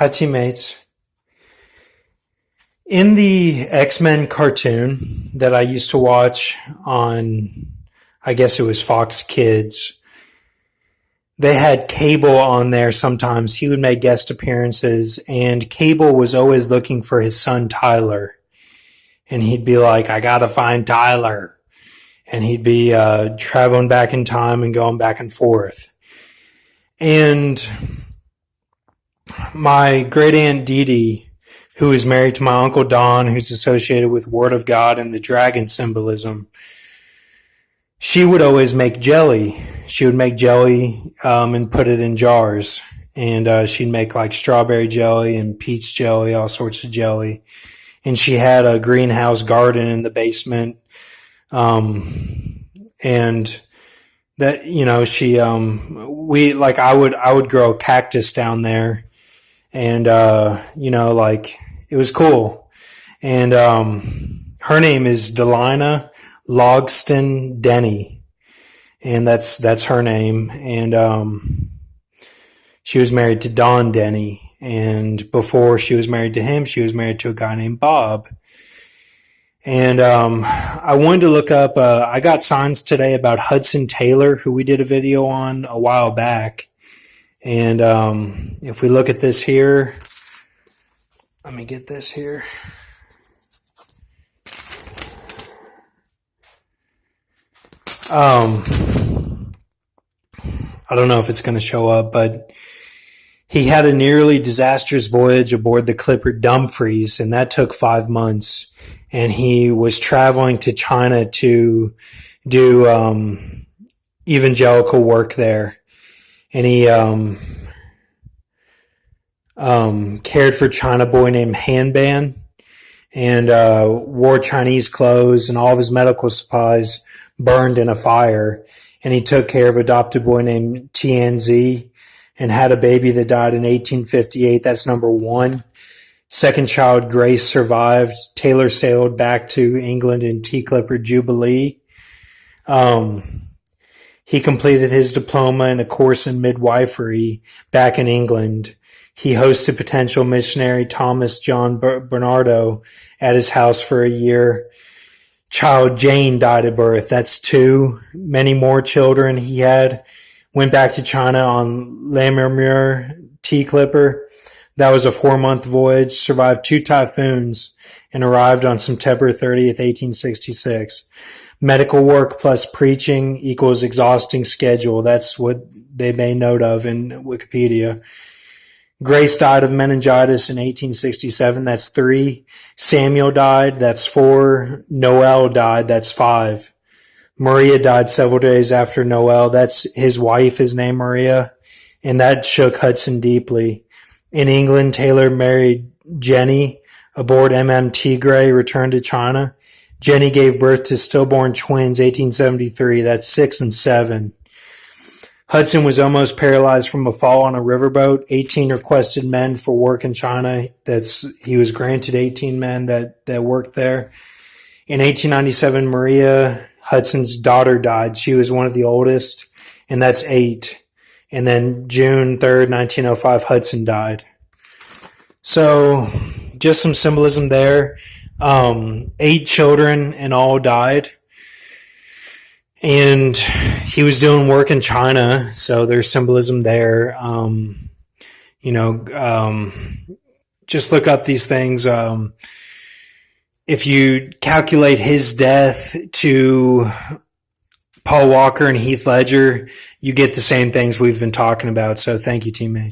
Hi, teammates. In the X-Men cartoon that I used to watch on, I guess it was Fox Kids, they had Cable on there sometimes. He would make guest appearances, and Cable was always looking for his son Tyler. And he'd be like, I gotta find Tyler. And he'd be traveling back in time and going back and forth. And my great aunt Dee Dee, who is married to my uncle Don, who's associated with Word of God and the dragon symbolism, she would always make jelly. She would make jelly and put it in jars. And she'd make like strawberry jelly and peach jelly, all sorts of jelly. And she had a greenhouse garden in the basement. And that, she, I would grow cactus down there. And, it was cool. And, her name is Delina Logston Denny. And that's her name. And, she was married to Don Denny. And before she was married to him, she was married to a guy named Bob. And, I wanted to look up, I got signs today about Hudson Taylor, who we did a video on a while back. And, if we look at this here, let me get this here. I don't know if it's going to show up, but he had a nearly disastrous voyage aboard the clipper Dumfries, and that took 5 months. And he was traveling to China to do evangelical work there. And he cared for a China boy named Hanban, and wore Chinese clothes, and all of his medical supplies burned in a fire. And he took care of an adopted boy named Tianzi and had a baby that died in 1858. That's number one. Second child, Grace, survived. Taylor sailed back to England in T-Clipper Jubilee. He completed his diploma and a course in midwifery back in England. He hosted potential missionary Thomas John Bernardo at his house for a year. Child Jane died at birth. That's two. Many more children he had. Went back to China on Lammermuir T-Clipper. That was a 4-month voyage. Survived 2 typhoons and arrived on September 30th, 1866. Medical work plus preaching equals exhausting schedule. That's what they made note of in Wikipedia. Grace died of meningitis in 1867. That's 3. Samuel died. That's 4. Noel died. That's 5. Maria died several days after Noel. That's his wife is named Maria. And that shook Hudson deeply. In England, Taylor married Jenny aboard MM Tigray, returned to China. Jenny gave birth to stillborn twins, 1873. That's 6 and 7. Hudson was almost paralyzed from a fall on a riverboat. 18 requested men for work in China. He was granted 18 men that worked there. In 1897, Maria, Hudson's daughter, died. She was one of the oldest, and that's 8. And then June 3rd, 1905, Hudson died. So just some symbolism there. 8 children in all died. And he was doing work in China, so there's symbolism there. Just look up these things. If you calculate his death to Paul Walker and Heath Ledger, you get the same things we've been talking about. So thank you, teammates.